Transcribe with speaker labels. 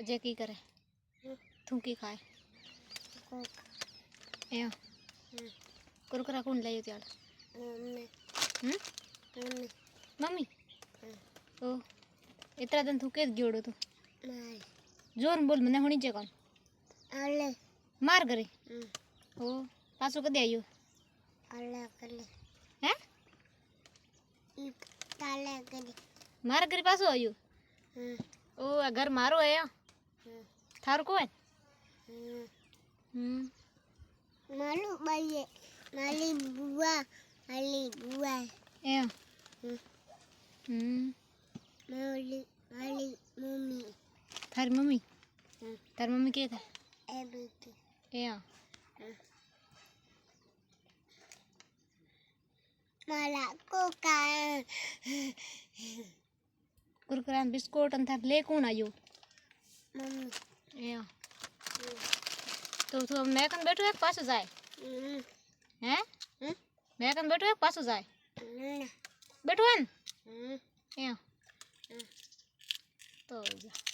Speaker 1: अजय की करे तू की खाए ए कुरकुरा कौन लायो त्यार मम्मी ओ इतना दिन तू के जोड़ो तू जोर बोल मने होनी चे कौन मार करे ओ पासो कदे आयो हैं मार करे पासो आयो ओ आ घर मारो है या थार को है
Speaker 2: मालू बाये माली बुआ
Speaker 1: ए
Speaker 2: माली मम्मी
Speaker 1: थारी मम्मी थारी मम्मी के था ए
Speaker 2: माला कोका
Speaker 1: कुरकुरा बिस्कुट अन थार ले कौन आयो
Speaker 2: मम्मी
Speaker 1: ए तो तू अब मैं कन बैठो एक पास जाए हैं मैं कन बैठो एक पास जाए बैठो हन ए तो जा